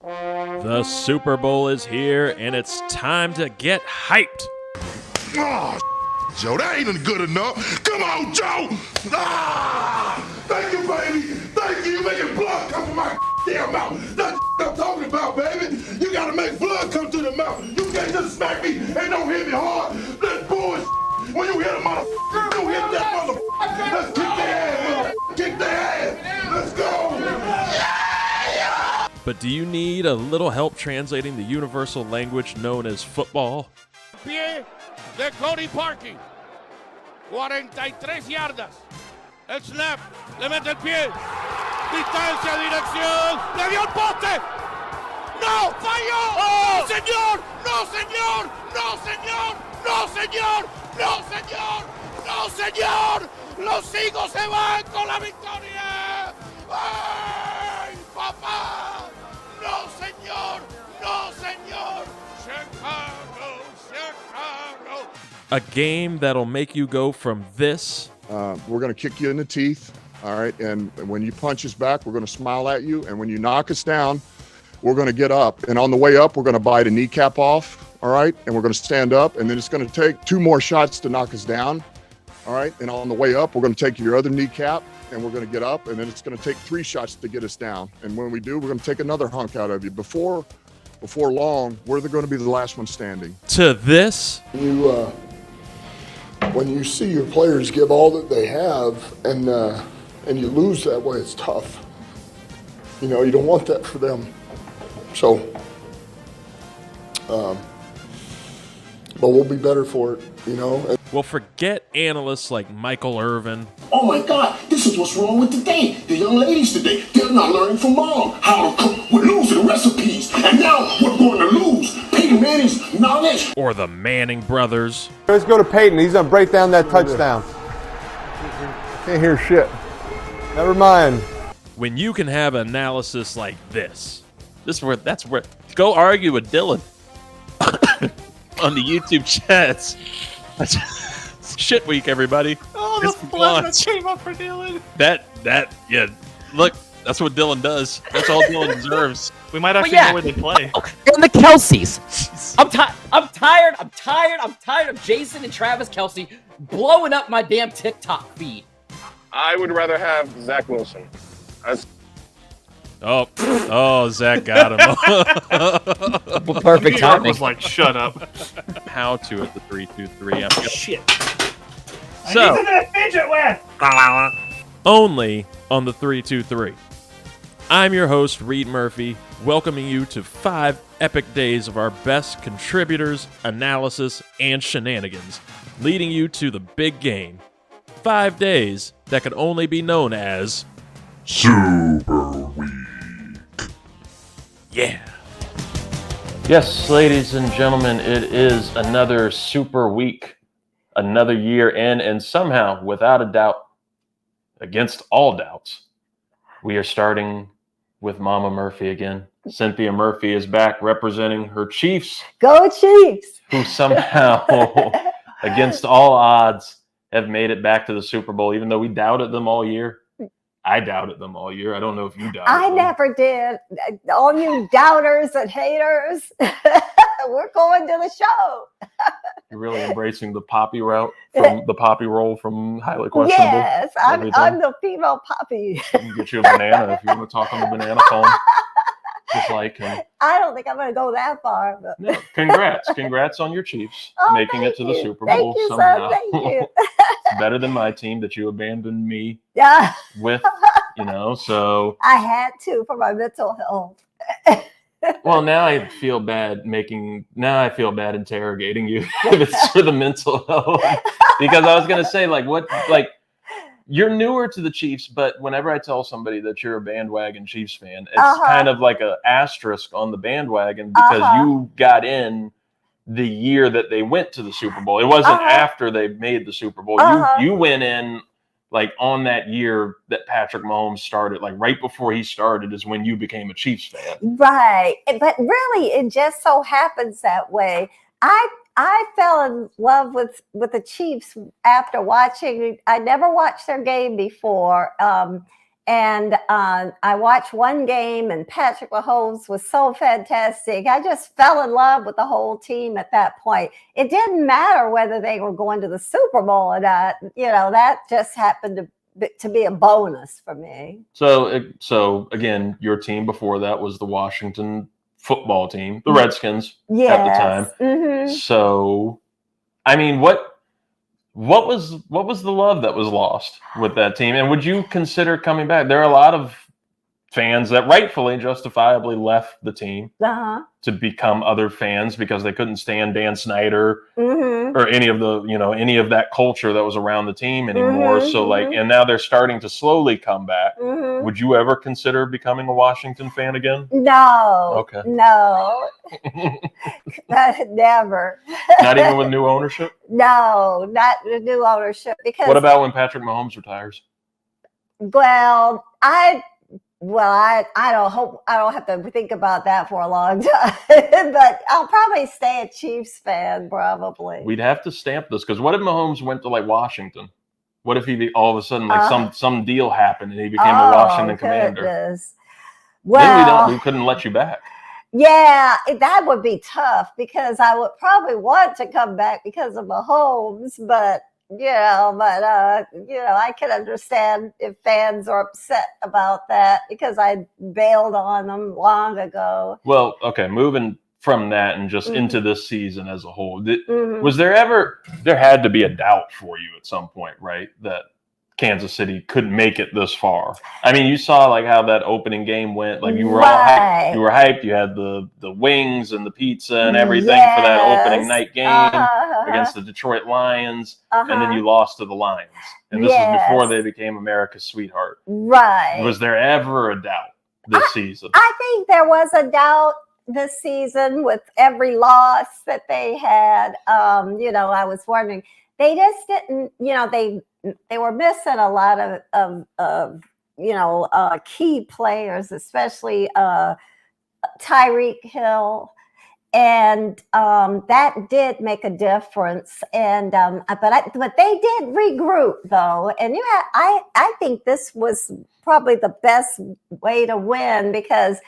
The Super Bowl is here, and it's time to get hyped. Oh, Joe, that ain't good enough. Come on, Joe. Thank you, baby. Thank you. You're making blood come from my damn mouth. That's what I'm talking about, baby. You gotta make blood come to the mouth. You can't just smack me and don't hit me hard. That's bullshit. When you hit a motherfucker, you hit that motherfucker. Let's kick their ass, motherfucker. Kick their ass. Let's go. But do you need a little help translating the universal language known as football? Pie de Cody Parking. 43 yardas. El snap. Le mete el pie. Distancia, dirección. Le dio el poste. ¡No! ¡Falló! ¡Oh! ¡No, señor! ¡No, señor! ¡No, señor! ¡No, señor! ¡No, señor! ¡No, señor! ¡Los Eagles se van con la victoria! ¡Ay, papá! ¡No, señor! ¡No, señor! ¡Chicago! ¡Chicago! A game that'll make you go from this. We're going to kick you in the teeth, all right? And when you punch us back, we're going to smile at you. And when you knock us down, we're going to get up. And on the way up, we're going to bite a kneecap off, all right? And we're going to stand up. And then it's going to take 2 more shots to knock us down, all right? And on the way up, we're going to take your other kneecap, and we're going to get up. And then it's going to take 3 shots to get us down. And when we do, we're going to take another hunk out of you. Before long, we're going to be the last one standing. To this. When you see your players give all that they have and you lose that way, it's tough. You know, you don't want that for them. So, but we'll be better for it, you know. Well, forget analysts like Michael Irvin. Oh my God, this is what's wrong with today. The young ladies today, they're not learning from mom how to cook. We're losing recipes, and now we're going to lose Peyton Manning's knowledge. Or the Manning brothers. Let's go to Peyton. He's going to break down that touchdown. Can't hear shit. Never mind. When you can have analysis like this. That's where. Go argue with Dylan on the YouTube chats. Shit week, everybody. Oh, the flag that came up for Dylan. Yeah. Look, that's what Dylan does. That's all Dylan deserves. We might actually know where they play. And the Kelseys. I'm tired of Jason and Travis Kelce blowing up my damn TikTok feed. I would rather have Zach Wilson. Oh, Zach got him. Perfect timing. Was like, shut up. How to at the 3-2-3. Shit. So, I need to fidget with. only on the 3-2-3. I'm your host, Reed Murphy, welcoming you to 5 epic days of our best contributors, analysis, and shenanigans, leading you to the big game. 5 days that could only be known as Super Week. Yeah. Yes, ladies and gentlemen, it is another super week, another year in, and somehow, without a doubt, against all doubts, we are starting with Mama Murphy again. Cynthia Murphy is back representing her Chiefs. Go Chiefs! Who somehow, against all odds, have made it back to the Super Bowl, even though we doubted them all year. I doubted them all year. I don't know if you doubted them. Never did. All you doubters and haters, we're going to the show. You're really embracing the poppy route, from the poppy roll from Highly Questionable. Yes, I'm the female poppy. You can get you a banana if you want to talk on the banana phone. Just like him. I don't think I'm going to go that far. But. No, congrats on your Chiefs making it to the Super Bowl somehow. Thank you. It's better than my team that you abandoned me with, so. I had to for my mental health. Well, now I feel bad interrogating you if it's for the mental health. Because I was going to say, you're newer to the Chiefs, but whenever I tell somebody that you're a bandwagon Chiefs fan, it's kind of like an asterisk on the bandwagon because you got in the year that they went to the Super Bowl. It wasn't after they made the Super Bowl. You went in on that year that Patrick Mahomes started, right before he started is when you became a Chiefs fan. Right. But really, it just so happens that way. I fell in love with the Chiefs after watching. I never watched their game before, And I watched one game, and Patrick Mahomes was so fantastic. I just fell in love with the whole team at that point. It didn't matter whether they were going to the Super Bowl or not. That just happened to be a bonus for me. So again, your team before that was the Washington football team, the Redskins at the time. Mm-hmm. So, I mean, what was the love that was lost with that team? And would you consider coming back? There are a lot of fans that rightfully, justifiably left the team to become other fans because they couldn't stand Dan Snyder or any of that culture that was around the team anymore. So and now they're starting to slowly come back. Would you ever consider becoming a Washington fan again? No. Okay. No. Never. Not even with new ownership? No, not the new ownership. Because what about when Patrick Mahomes retires? Well, I don't have to think about that for a long time. But I'll probably stay a Chiefs fan, probably. We'd have to stamp this, because what if Mahomes went to Washington? What if he all of a sudden some deal happened and he became a Washington Commander? Well, then we couldn't let you back. Yeah, that would be tough, because I would probably want to come back because of Mahomes, but I can understand if fans are upset about that, because I bailed on them long ago. Well, okay, moving from that and just into this season as a whole, was there had to be a doubt for you at some point, right, that Kansas City couldn't make it this far? I mean, you saw how that opening game went. You were all hyped. You were hyped. You had the wings and the pizza and everything for that opening night game against the Detroit Lions, and then you lost to the Lions. And this is before they became America's sweetheart. Right. Was there ever a doubt this season? I think there was a doubt this season with every loss that they had. I was wondering, they just didn't. They were missing a lot of key players, especially Tyreek Hill, and that did make a difference. And but they did regroup, though, and I think this was probably the best way to win, because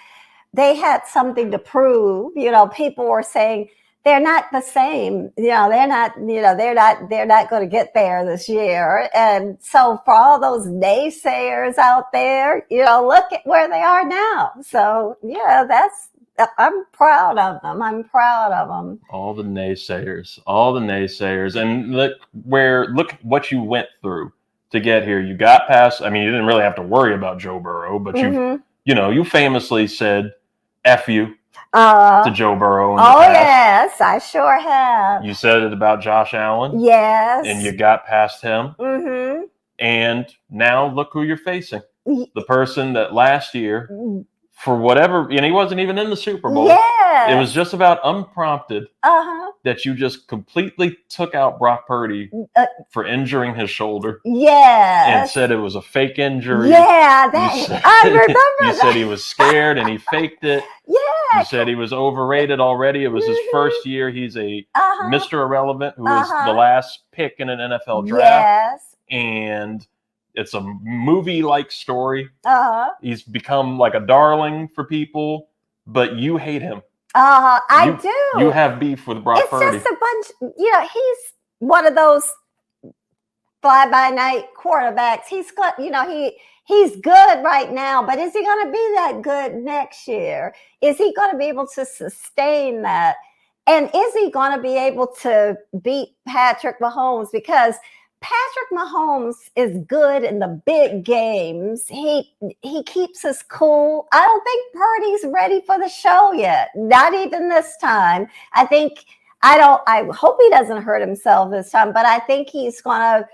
they had something to prove. People were saying they're not the same. They're not going to get there this year. And so for all those naysayers out there, look at where they are now. So I'm proud of them. All the naysayers, and look what you went through to get here. You got past. I mean, you didn't really have to worry about Joe Burrow, but you famously said "F you" to Joe Burrow. Yes, I sure have. You said it about Josh Allen. Yes. And you got past him. And now look who you're facing. The person that last year, for whatever, and he wasn't even in the Super Bowl. Yes. It was just about unprompted that you just completely took out Brock Purdy for injuring his shoulder. Yes. And said it was a fake injury. Yeah, I remember You said he was scared and he faked it. Yeah. You said he was overrated already. It was his first year. He's a Mr. Irrelevant who was the last pick in an NFL draft. Yes. And it's a movie-like story. He's become like a darling for people, but you hate him. I do. You have beef with Brock Purdy. It's just a bunch. He's one of those fly-by-night quarterbacks. He's got, he's good right now, but is he going to be that good next year? Is he going to be able to sustain that? And is he going to be able to beat Patrick Mahomes? Because Patrick Mahomes is good in the big games. He keeps us cool. I don't think Purdy's ready for the show yet. Not even this time. I hope he doesn't hurt himself this time, but I think it's going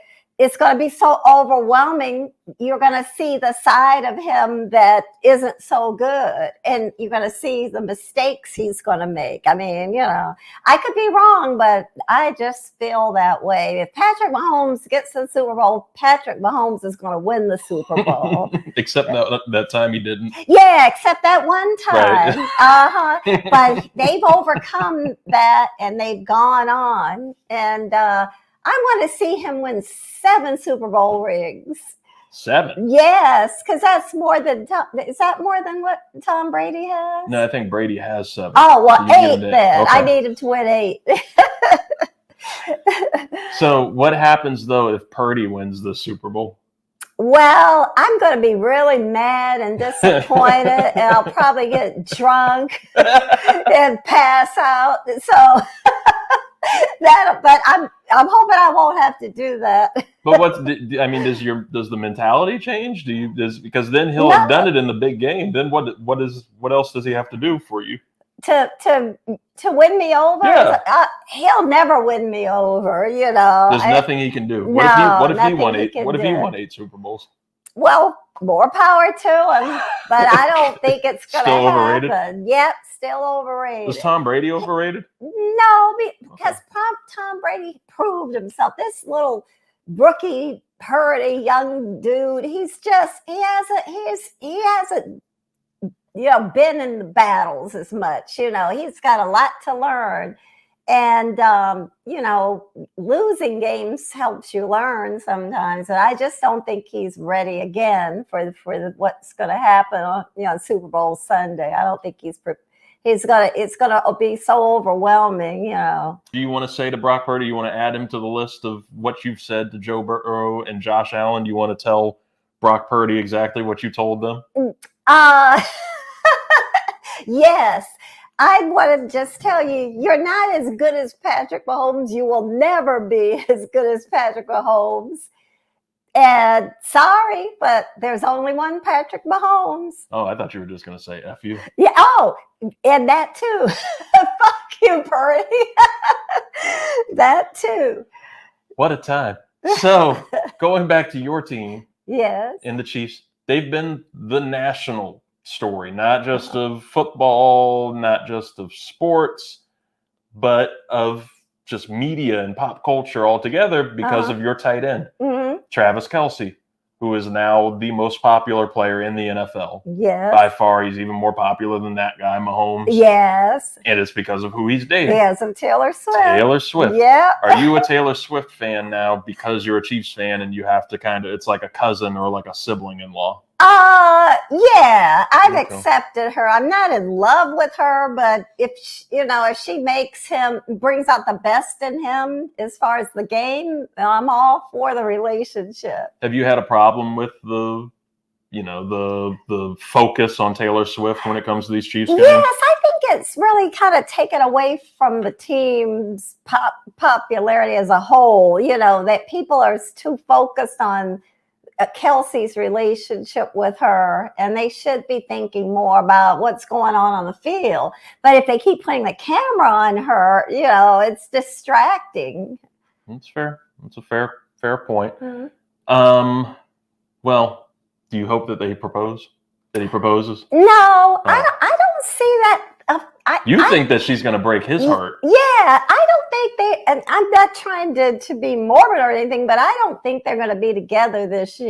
to be so overwhelming. You're going to see the side of him that isn't so good, and you're going to see the mistakes he's going to make. I mean, I could be wrong, but I just feel that way. If Patrick Mahomes gets to the Super Bowl, Patrick Mahomes is going to win the Super Bowl. Except that time he didn't. Yeah, except that one time. Right. But they've overcome that, and they've gone on, and I want to see him win 7 Super Bowl rings. 7? Yes, because that's more than is that more than what Tom Brady has? No, I think Brady has 7. Oh, well, So 8 then. Okay. I need him to win 8. So what happens, though, if Purdy wins the Super Bowl? Well, I'm going to be really mad and disappointed, and I'll probably get drunk and pass out. So but I'm hoping I won't have to do that. But does the mentality change? Because then he'll have done it in the big game. Then what else does he have to do for you? To win me over? Yeah. He'll never win me over, you know. There's nothing he can do. What if he won 8 Super Bowls? Well, more power to him, but I don't think it's going to happen. Overrated? Yep, still overrated. Was Tom Brady overrated? No, because Tom Brady proved himself. This little rookie Purdy young dude, he hasn't been in the battles as much. He's got a lot to learn. And, losing games helps you learn sometimes. And I just don't think he's ready again for what's going to happen on Super Bowl Sunday. I don't think it's going to be so overwhelming, Do you want to say to Brock Purdy, you want to add him to the list of what you've said to Joe Burrow and Josh Allen? Do you want to tell Brock Purdy exactly what you told them? Yes. I want to just tell you, you're not as good as Patrick Mahomes. You will never be as good as Patrick Mahomes. And sorry, but there's only one Patrick Mahomes. Oh, I thought you were just going to say F you. Yeah. Oh, and that too. Fuck you, Purdy. That too. What a time. So, going back to your team. Yes. And the Chiefs, they've been the national story, not just of football, not just of sports, but of just media and pop culture altogether because of your tight end, Travis Kelce, who is now the most popular player in the NFL. Yes. By far, he's even more popular than that guy, Mahomes. Yes. And it's because of who he's dating. Yes, of Taylor Swift. Taylor Swift. Yeah. Are you a Taylor Swift fan now because you're a Chiefs fan and you have to it's like a cousin or like a sibling-in-law? Yeah, I've accepted her. I'm not in love with her, but if she brings out the best in him as far as the game, I'm all for the relationship. Have you had a problem with the focus on Taylor Swift when it comes to these Chiefs games? Yes, I think it's really kind of taken away from the team's popularity as a whole. That people are too focused on Kelsey's relationship with her, and they should be thinking more about what's going on the field. But if they keep putting the camera on her, it's distracting. That's fair. That's a fair point. Mm-hmm. Well, do you hope that they propose? That he proposes? No, I don't see that. You think that she's going to break his heart? Yeah, I don't think and I'm not trying to be morbid or anything, but I don't think they're going to be together this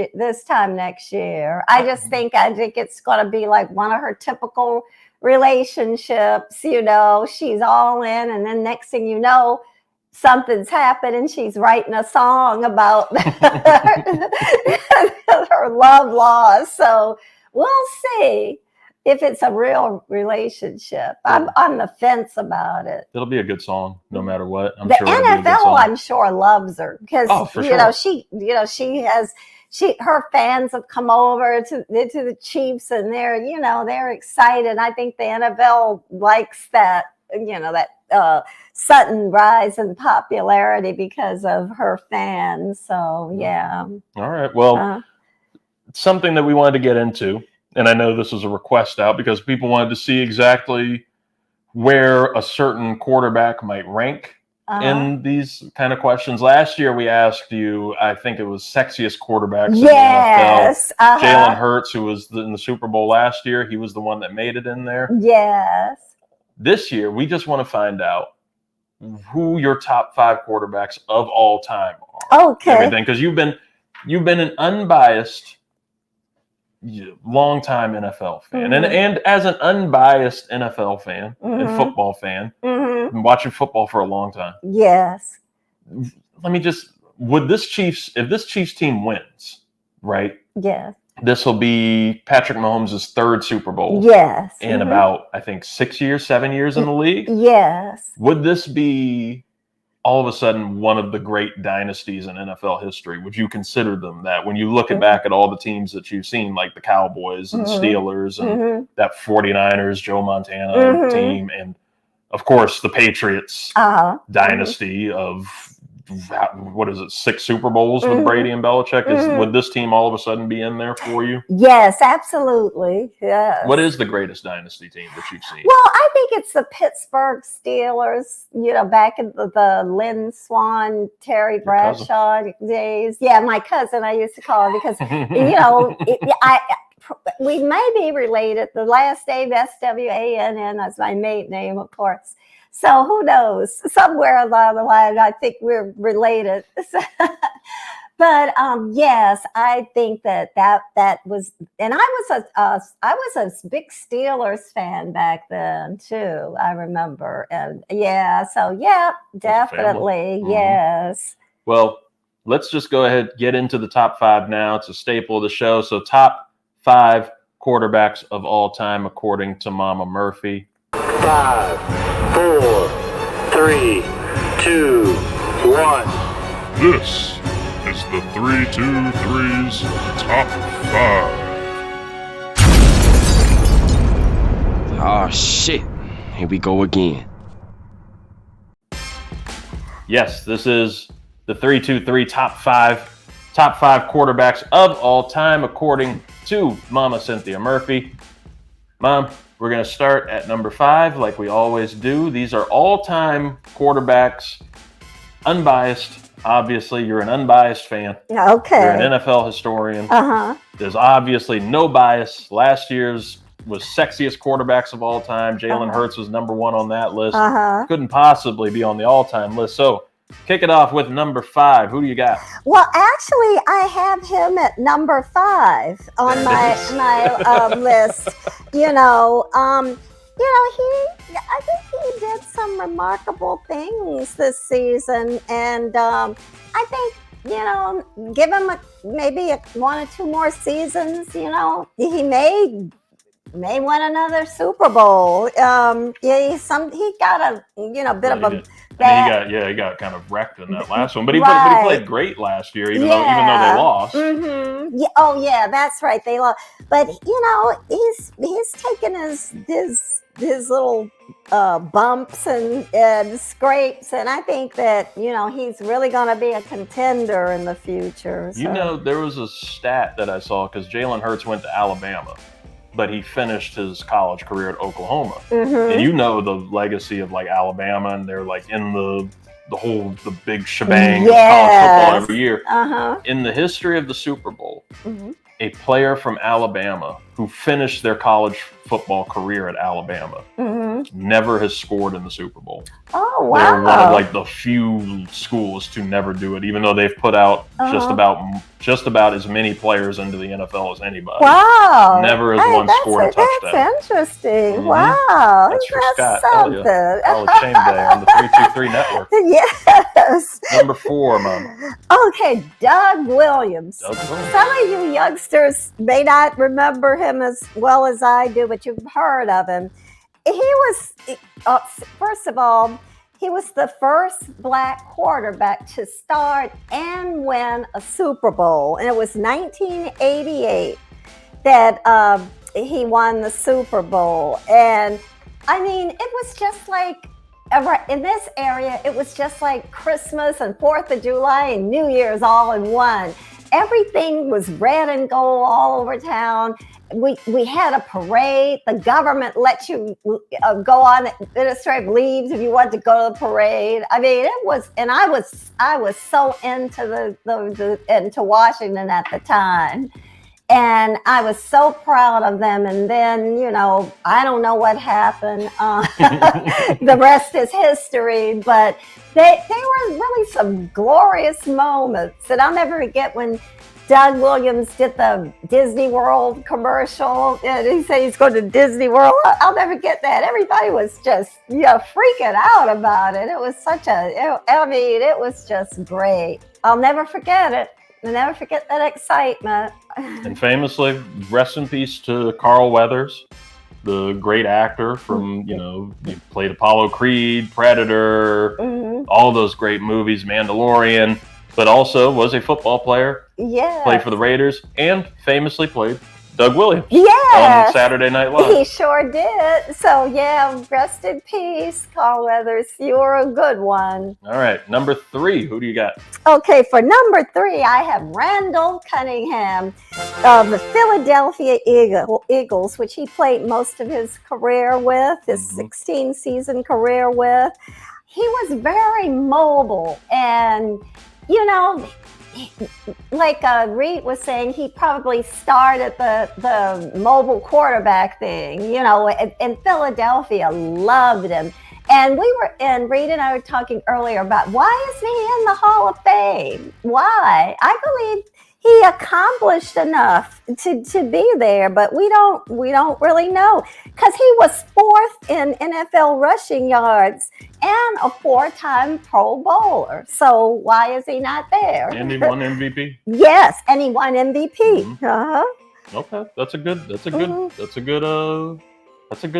time next year. I think it's going to be like one of her typical relationships. She's all in, and then next thing you know, something's happened, and she's writing a song about her love loss. So we'll see if it's a real relationship. I'm on the fence about it. It'll be a good song, no matter what. The NFL, I'm sure, loves her because her fans have come over to the Chiefs, and they're excited. I think the NFL likes that sudden rise in popularity because of her fans. So yeah. All right. Well, something that we wanted to get into. And I know this was a request out because people wanted to see exactly where a certain quarterback might rank in these kind of questions. Last year, we asked you, I think it was sexiest quarterbacks in the NFL. Jalen Hurts, who was in the Super Bowl last year, he was the one that made it in there. Yes. This year, we just want to find out who your top 5 quarterbacks of all time are. Okay. Everything, because you've been an unbiased, long-time NFL fan, and as an unbiased NFL fan and football fan, been watching football for a long time. Yes. Let me just if this Chiefs team wins, right? Yes. This will be Patrick Mahomes' third Super Bowl. Yes. In about, I think, 7 years in the league. Yes. Would this be all of a sudden one of the great dynasties in NFL history? Would you consider them that when you look back at all the teams that you've seen, like the Cowboys and Steelers and that 49ers, Joe Montana team, and of course the Patriots dynasty of what is it, 6 Super Bowls with Brady and Belichick? Would this team all of a sudden be in there for you? Yes, absolutely. Yes. What is the greatest dynasty team that you've seen? Well, I think it's the Pittsburgh Steelers, back in the Lynn Swan, Terry Bradshaw days. Yeah, my cousin, I used to call her because, we may be related. The last name, SWANN, that's my maiden name, of course. So who knows? Somewhere along the line, I think we're related. But yes, I think that was, and I was a big Steelers fan back then too. I remember, and definitely, yes. Well, let's just go ahead get into the top 5 now. It's a staple of the show. So top 5 quarterbacks of all time, according to Mama Murphy. 5, 4, 3, 2, 1. This is the 323's Top 5. Oh, shit. Here we go again. Yes, this is the 323 top 5 quarterbacks of all time, according to Mama Cynthia Murphy. Mom, we're going to start at number 5 like we always do. These are all-time quarterbacks, unbiased. Obviously, you're an unbiased fan. Okay. You're an NFL historian. There's obviously no bias. Last year's was sexiest quarterbacks of all time. Jalen Hurts was number 1 on that list. Couldn't possibly be on the all-time list. So kick it off with number 5. Who do you got? Well, actually, I have him at number 5 on my list. I think he did some remarkable things this season, and I think give him maybe 1 or 2 more seasons. He may win another Super Bowl. He got a bit of a. He got kind of wrecked in that last one, but he played great last year, even though they lost. Yeah, oh yeah, that's right. They lost, but he's taken his little bumps and scrapes, and I think that he's really going to be a contender in the future. So. There was a stat that I saw because Jalen Hurts went to Alabama, but he finished his college career at Oklahoma. And the legacy of Alabama, and they're in the big shebang of college football every year. In the history of the Super Bowl, a player from Alabama who finished their college football career at Alabama never has scored in the Super Bowl. Oh, wow. They're one of the few schools to never do it, even though they've put out just about as many players into the NFL as anybody. Wow. Never has one scored a touchdown. That's interesting. Wow. That's for Scott. Something. College Shame Day on the 323 Network. Yes. Number 4, Mom. Okay, Doug Williams. Some of you youngsters may not remember him as well as I do, but you've heard of him. He was, first of all, he was the first Black quarterback to start and win a Super Bowl. And it was 1988 that he won the Super Bowl. And I mean, it was just like, in this area, it was just like Christmas and 4th of July and New Year's all in one. Everything was red and gold all over town. We had a parade. The government let you go on administrative leaves if you wanted to go to the parade. I mean, it was, and I was so into into Washington at the time, and I was so proud of them. And then I don't know what happened. The rest is history. But they were really some glorious moments, and I'll never forget when Doug Williams did the Disney World commercial, and he said he's going to Disney World. I'll never get that. Everybody was just, freaking out about it. It was it was just great. I'll never forget it. I'll never forget that excitement. And famously, rest in peace to Carl Weathers, the great actor from, he played Apollo Creed, Predator, all those great movies, Mandalorian, but also was a football player. Yeah. Played for the Raiders and famously played Doug Williams on Saturday Night Live. He sure did. So, yeah, rest in peace, Carl Weathers. You're a good one. All right, number 3. Who do you got? Okay, for number 3, I have Randall Cunningham of the Philadelphia Eagles, which he played most of his career with, his 16-season career with. He was very mobile and, like Reed was saying, he probably started the mobile quarterback thing, and Philadelphia loved him. And Reed and I were talking earlier about why isn't he in the Hall of Fame? Why? I believe he accomplished enough to be there, but we don't really know, because he was 4th in NFL rushing yards and a 4-time Pro Bowler. So why is he not there? And he won MVP. Yes, and he won MVP. Okay, that's a good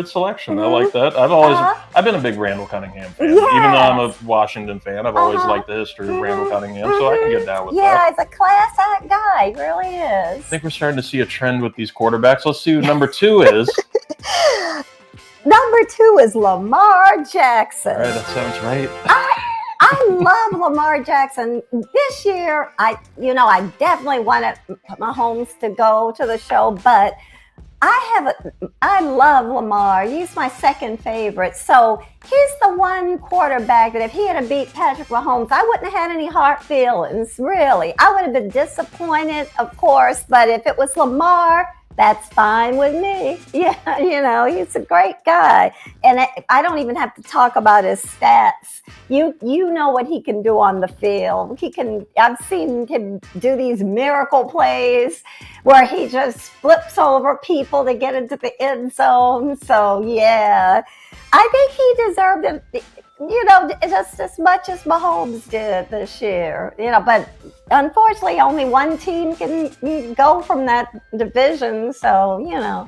selection. I like that. I've been a big Randall Cunningham fan. Yes. Even though I'm a Washington fan, I've always liked the history of Randall Cunningham, so I can get down with that. Yeah, he's a class act guy. He really is. I think we're starting to see a trend with these quarterbacks. Let's see who number 2 is. Number 2 is Lamar Jackson. All right, that sounds right. I love Lamar Jackson. This year, I definitely wanted Mahomes to go to the show, but I love Lamar. He's my second favorite. So he's the one quarterback that if he had beat Patrick Mahomes, I wouldn't have had any hard feelings, really. I would have been disappointed, of course, but if it was Lamar, that's fine with me. Yeah, he's a great guy. And I don't even have to talk about his stats. You know what he can do on the field. I've seen him do these miracle plays where he just flips over people to get into the end zone. So, yeah, I think he deserved it, just as much as Mahomes did this year. But unfortunately, only one team can go from that division. So,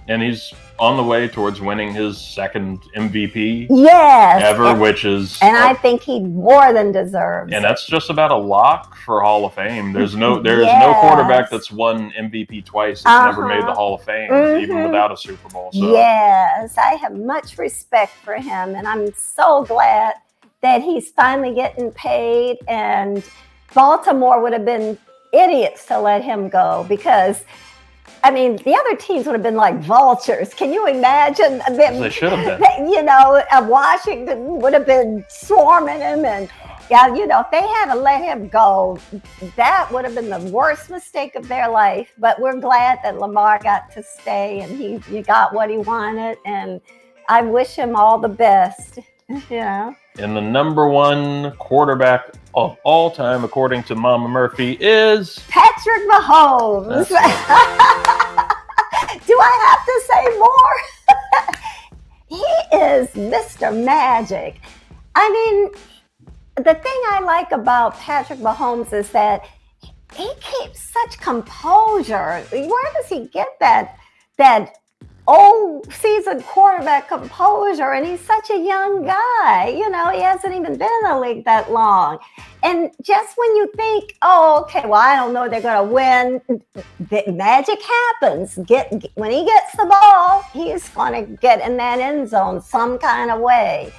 And he's on the way towards winning his second MVP ever, which is... And I think he more than deserves. And that's just about a lock for Hall of Fame. There's no quarterback that's won MVP twice that's never made the Hall of Fame, even without a Super Bowl. So. Yes, I have much respect for him, and I'm so glad that he's finally getting paid. And Baltimore would have been idiots to let him go, because the other teams would have been like vultures. Can you imagine them? They should have been. Washington would have been swarming him, and if they had to let him go, that would have been the worst mistake of their life. But we're glad that Lamar got to stay, and he got what he wanted, and I wish him all the best. And the number 1 quarterback of all time, according to Mama Murphy, is Patrick Mahomes. Do I have to say more? He is Mr. Magic. The thing I like about Patrick Mahomes is that he keeps such composure. Where does he get that old seasoned quarterback composure? And he's such a young guy. He hasn't even been in the league that long. And just when you think, I don't know, they're going to win, the magic happens. When he gets the ball, he's going to get in that end zone some kind of way.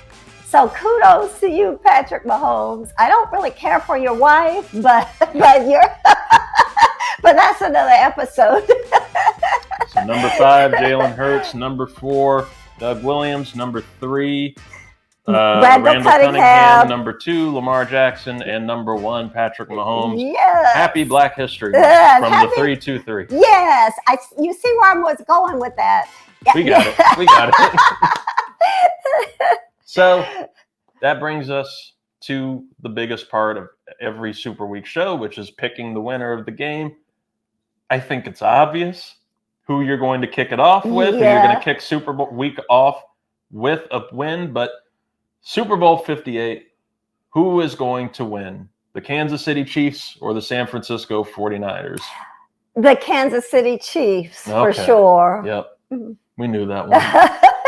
So kudos to you, Patrick Mahomes. I don't really care for your wife, but you're but that's another episode. So number 5, Jalen Hurts. Number 4, Doug Williams. Number 3, Randall Cunningham. Number 2, Lamar Jackson. And number 1, Patrick Mahomes. Yes. Happy Black History Month from the 323. Yes. You see where I was going with that. We got it. So that brings us to the biggest part of every Super Week show, which is picking the winner of the game. I think it's obvious who you're going to kick it off with, who you're going to kick Super Bowl week off with a win. But Super Bowl 58, who is going to win The Kansas City Chiefs or the San Francisco 49ers? The Kansas City Chiefs, for Okay. sure. Yep. We knew that one.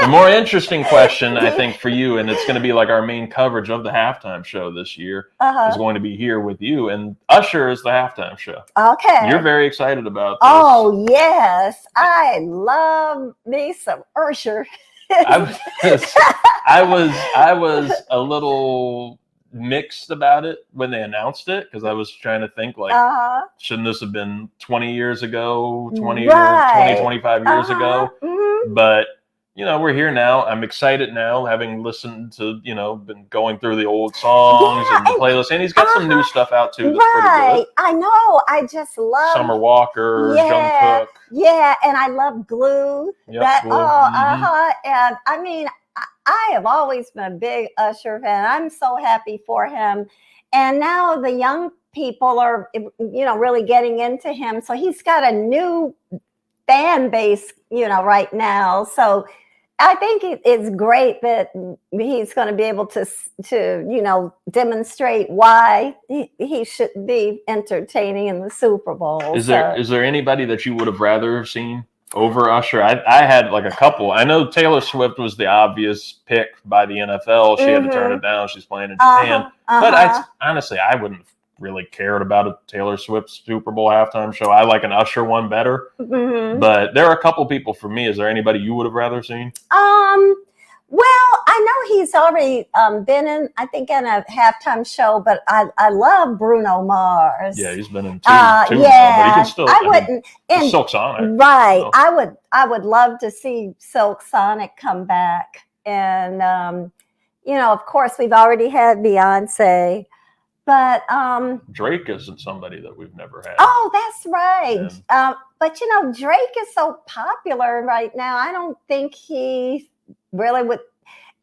The more interesting question, I think, for you, and it's going to be like our main coverage of the halftime show this year, is going to be here with you. And Usher is the halftime show. Okay. You're very excited about this. Oh, yes. I love me some Ursher. I was a little mixed about it when they announced it, because I was trying to think, like, shouldn't this have been 20 years ago, 25 years ago? Mm-hmm. But, you know, we're here now. I'm excited now, having listened to, you know, been going through the old songs and the playlist. And he's got some new stuff out, too, that's pretty good. I know. I just love Summer Walker, Jungkook. Yeah, and I love Glue. Yep, Glue. And I mean, I have always been a big Usher fan. I'm so happy for him. And now the young people are, you know, really getting into him. So he's got a new fan base, you know, right now. So I think it's great that he's going to be able to you know, demonstrate why he should be entertaining in the Super Bowl. Is there anybody that you would have rather have seen over Usher? I had like a couple. I know Taylor Swift was the obvious pick by the NFL. She had to turn it down. She's playing in Japan. But honestly, I wouldn't have really cared about a Taylor Swift Super Bowl halftime show. I like an Usher one better. But there are a couple people for me. Is there anybody you would have rather seen? Well, I know he's already been in, I think, in a halftime show, but I love Bruno Mars. Yeah, he's been in two now, but he can still. Silk Sonic. Right. So. I would love to see Silk Sonic come back. And, you know, of course, we've already had Beyonce. But Drake isn't somebody that we've never had. Oh, that's right. But, you know, Drake is so popular right now. I don't think he really would.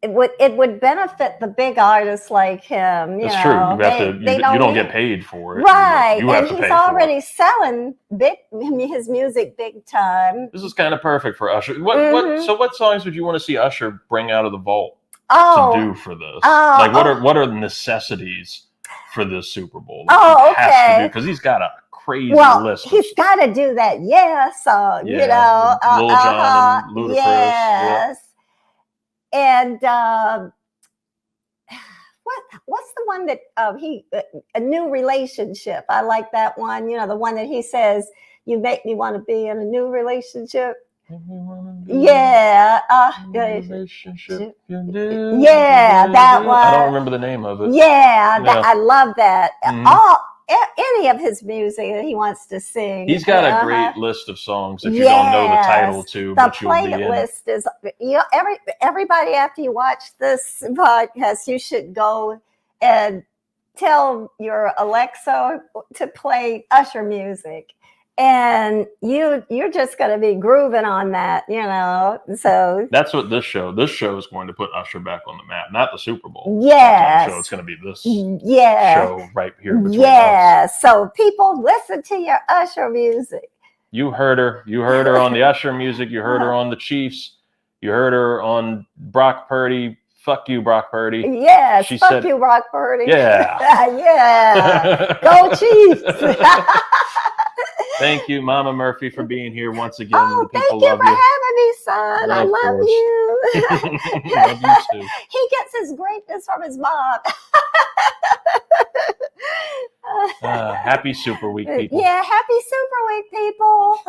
It would benefit the big artists like him. That's true. You have to. You don't get paid for it. Right. You have to pay for it. And he's already selling his music big time. This is kind of perfect for Usher. What songs would you want to see Usher bring out of the vault to do for this? Like, what are the necessities for this Super Bowl? Okay. Because he's got a crazy list. He's got to do that song. You know, Lil Jon and Ludacris. Yes. And what's the one that a new relationship? I like that one. You know, the one that he says, "You make me want to be in a new relationship." Yeah. Relationship. Yeah, that one. I don't remember the name of it. Yeah, I love that. Any of his music that he wants to sing. He's got a great list of songs that you don't know the title to, but you'll be in. The playlist is, you know, everybody after you watch this podcast, you should go and tell your Alexa to play Usher music. And you're just going to be grooving on that, you know. So that's what this show is going to put Usher back on the map, not the Super Bowl. Yes. Show. It's going to be this show right here between us. So people, listen to your Usher music. You heard her. You heard her on the Usher music. You heard her on the Chiefs. You heard her on Brock Purdy. Fuck you, Brock Purdy. Yes, fuck you, Brock Purdy. Yeah. Yeah. Go Chiefs. Thank you, Mama Murphy, for being here once again. Oh, the people thank you love for having me, son. I love you. Love you too. He gets his greatness from his mom. Happy Super Week, people. Yeah, happy Super Week, people.